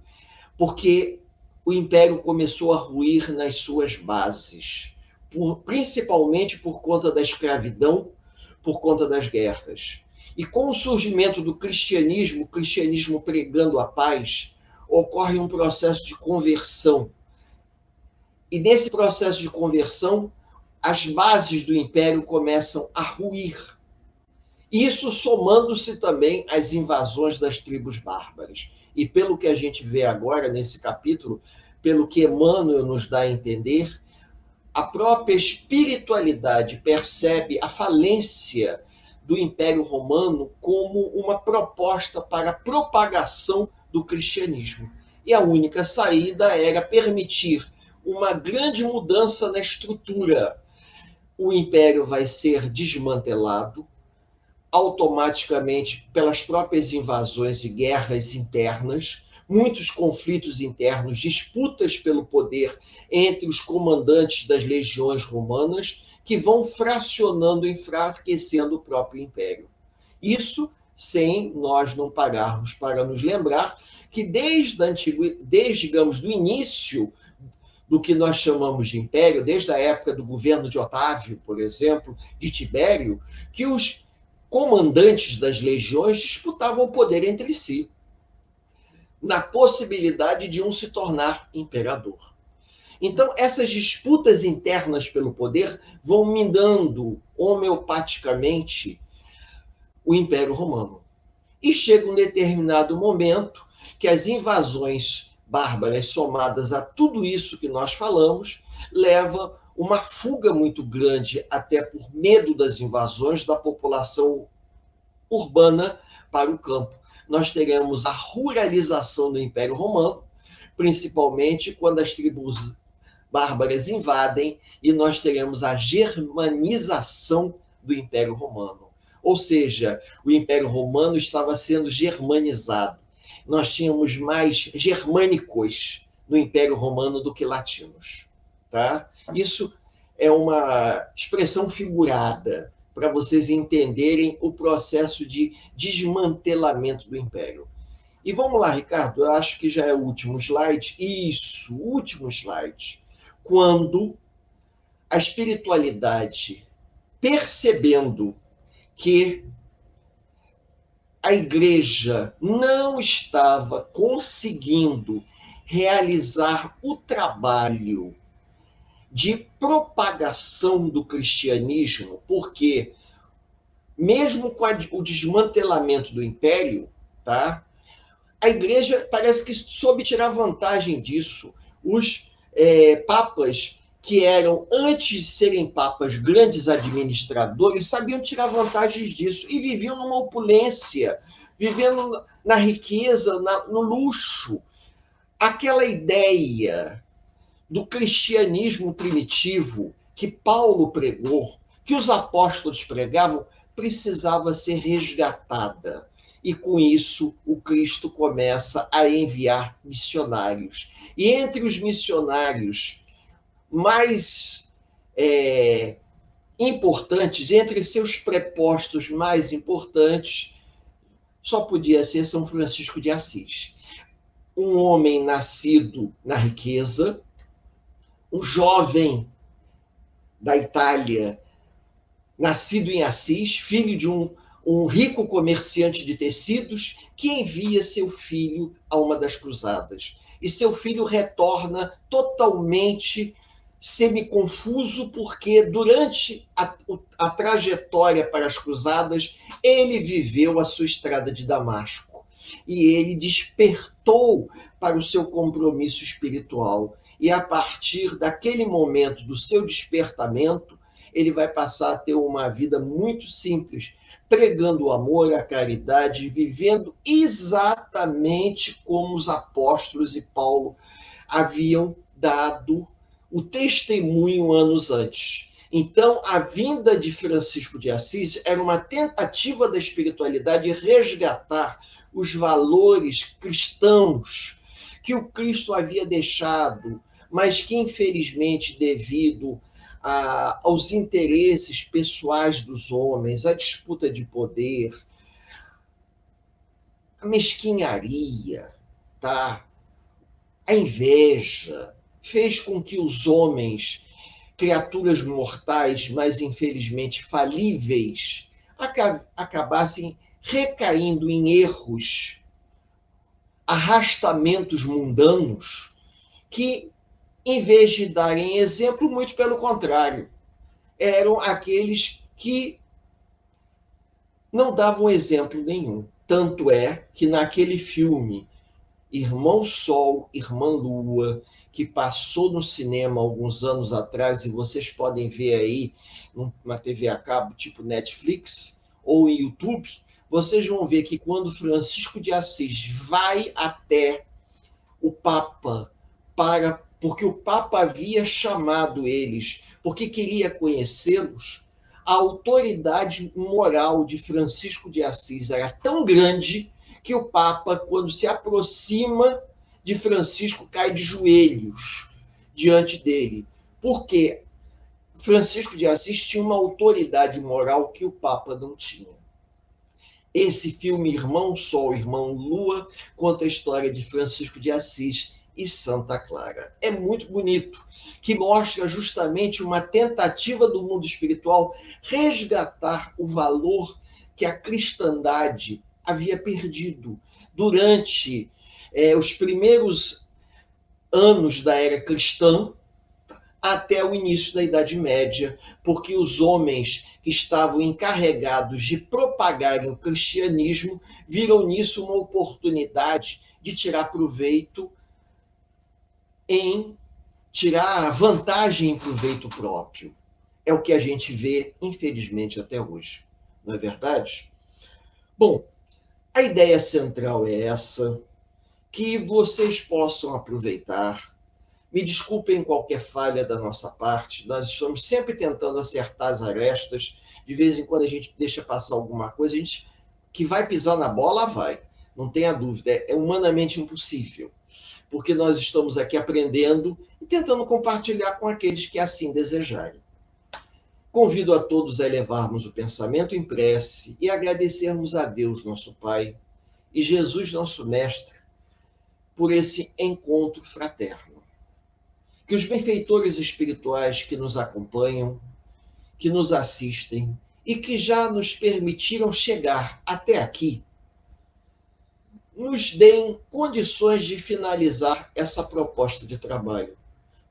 porque o império começou a ruir nas suas bases, principalmente por conta da escravidão, por conta das guerras. E com o surgimento do cristianismo, o cristianismo pregando a paz, ocorre um processo de conversão. E nesse processo de conversão, as bases do império começam a ruir. Isso somando-se também às invasões das tribos bárbaras. E pelo que a gente vê agora nesse capítulo, pelo que Emmanuel nos dá a entender, a própria espiritualidade percebe a falência do Império Romano como uma proposta para a propagação do cristianismo. E a única saída era permitir uma grande mudança na estrutura. O império vai ser desmantelado automaticamente pelas próprias invasões e guerras internas, muitos conflitos internos, disputas pelo poder entre os comandantes das legiões romanas, que vão fracionando e enfraquecendo o próprio império. Isso sem nós não pararmos para nos lembrar que desde digamos, do início do que nós chamamos de império, desde a época do governo de Otávio, por exemplo, de Tibério, que os comandantes das legiões disputavam o poder entre si, na possibilidade de um se tornar imperador. Então, essas disputas internas pelo poder vão minando homeopaticamente o Império Romano. E chega um determinado momento que as invasões bárbaras, somadas a tudo isso que nós falamos, leva uma fuga muito grande, até por medo das invasões, da população urbana para o campo. Nós teremos a ruralização do Império Romano, principalmente quando as tribos bárbaras invadem, e nós teremos a germanização do Império Romano. Ou seja, o Império Romano estava sendo germanizado. Nós tínhamos mais germânicos no Império Romano do que latinos. Tá? Isso é uma expressão figurada para vocês entenderem o processo de desmantelamento do Império. E vamos lá, Ricardo, eu acho que já é o último slide. Isso, o último slide. Quando a espiritualidade, percebendo que a igreja não estava conseguindo realizar o trabalho de propagação do cristianismo, porque mesmo com o desmantelamento do império, tá? A igreja parece que soube tirar vantagem disso. Os papas que eram, antes de serem papas, grandes administradores, sabiam tirar vantagens disso e viviam numa opulência, vivendo na riqueza, no luxo. Aquela ideia do cristianismo primitivo que Paulo pregou, que os apóstolos pregavam, precisava ser resgatada. E com isso, o Cristo começa a enviar missionários. E entre os missionários mais importantes, entre seus prepostos mais importantes, só podia ser São Francisco de Assis. Um homem nascido na riqueza, um jovem da Itália, nascido em Assis, filho de um rico comerciante de tecidos, que envia seu filho a uma das cruzadas. E seu filho retorna totalmente semi-confuso, porque durante a trajetória para as cruzadas, ele viveu a sua estrada de Damasco. E ele despertou para o seu compromisso espiritual. E a partir daquele momento do seu despertamento, ele vai passar a ter uma vida muito simples, pregando o amor, a caridade, vivendo exatamente como os apóstolos e Paulo haviam dado o testemunho anos antes. Então, a vinda de Francisco de Assis era uma tentativa da espiritualidade resgatar os valores cristãos que o Cristo havia deixado, mas que, infelizmente, devido aos interesses pessoais dos homens, à disputa de poder, a mesquinharia, tá? A inveja, fez com que os homens, criaturas mortais, mas infelizmente falíveis, acabassem recaindo em erros, arrastamentos mundanos, que, em vez de darem exemplo, muito pelo contrário, eram aqueles que não davam exemplo nenhum. Tanto é que naquele filme Irmão Sol, Irmã Lua, que passou no cinema alguns anos atrás, e vocês podem ver aí numa TV a cabo, tipo Netflix, ou em YouTube, vocês vão ver que quando Francisco de Assis vai até o Papa, porque o Papa havia chamado eles, porque queria conhecê-los, a autoridade moral de Francisco de Assis era tão grande que o Papa, quando se aproxima de Francisco, cai de joelhos diante dele, porque Francisco de Assis tinha uma autoridade moral que o Papa não tinha. Esse filme Irmão Sol, Irmão Lua conta a história de Francisco de Assis e Santa Clara. É muito bonito, que mostra justamente uma tentativa do mundo espiritual resgatar o valor que a cristandade havia perdido durante os primeiros anos da era cristã até o início da Idade Média, porque os homens que estavam encarregados de propagarem o cristianismo viram nisso uma oportunidade de tirar proveito em tirar vantagem em proveito próprio. É o que a gente vê, infelizmente, até hoje. Não é verdade? Bom, a ideia central é essa, que vocês possam aproveitar. Me desculpem qualquer falha da nossa parte, nós estamos sempre tentando acertar as arestas, de vez em quando a gente deixa passar alguma coisa, a gente que vai pisar na bola, vai, não tenha dúvida, é humanamente impossível, porque nós estamos aqui aprendendo e tentando compartilhar com aqueles que assim desejarem. Convido a todos a elevarmos o pensamento em prece e agradecermos a Deus, nosso Pai, e Jesus, nosso Mestre, por esse encontro fraterno. Que os benfeitores espirituais que nos acompanham, que nos assistem e que já nos permitiram chegar até aqui, nos deem condições de finalizar essa proposta de trabalho.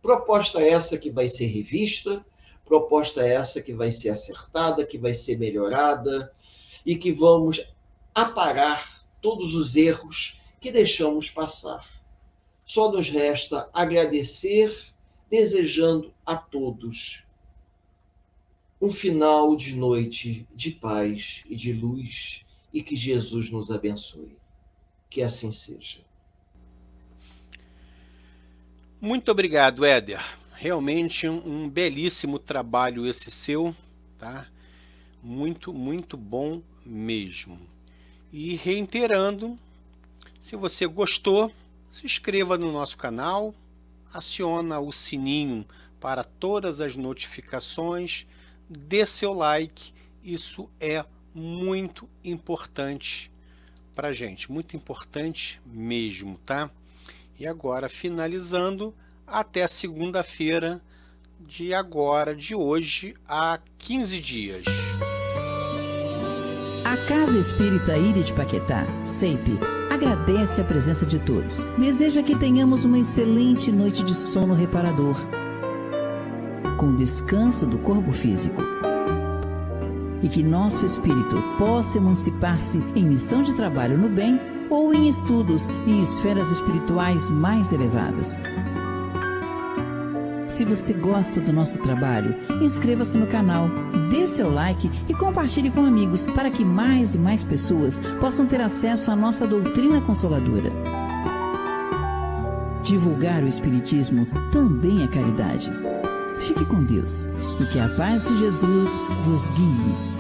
Proposta essa que vai ser revista, proposta essa que vai ser acertada, que vai ser melhorada e que vamos aparar todos os erros que deixamos passar. Só nos resta agradecer, desejando a todos um final de noite de paz e de luz e que Jesus nos abençoe. Que assim seja. Muito obrigado, Éder. Realmente um belíssimo trabalho esse seu, tá? Muito, muito bom mesmo. E reiterando, se você gostou, se inscreva no nosso canal, aciona o sininho para todas as notificações, dê seu like, isso é muito importante pra gente, muito importante mesmo, tá? E agora, finalizando, até segunda-feira de hoje a 15 dias. A Casa Espírita Ilha de Paquetá, CEIP, agradece a presença de todos. Deseja que tenhamos uma excelente noite de sono reparador, com descanso do corpo físico. E que nosso espírito possa emancipar-se em missão de trabalho no bem ou em estudos em esferas espirituais mais elevadas. Se você gosta do nosso trabalho, inscreva-se no canal, dê seu like e compartilhe com amigos para que mais e mais pessoas possam ter acesso à nossa doutrina consoladora. Divulgar o Espiritismo também é caridade. Fique com Deus e que a paz de Jesus vos guie.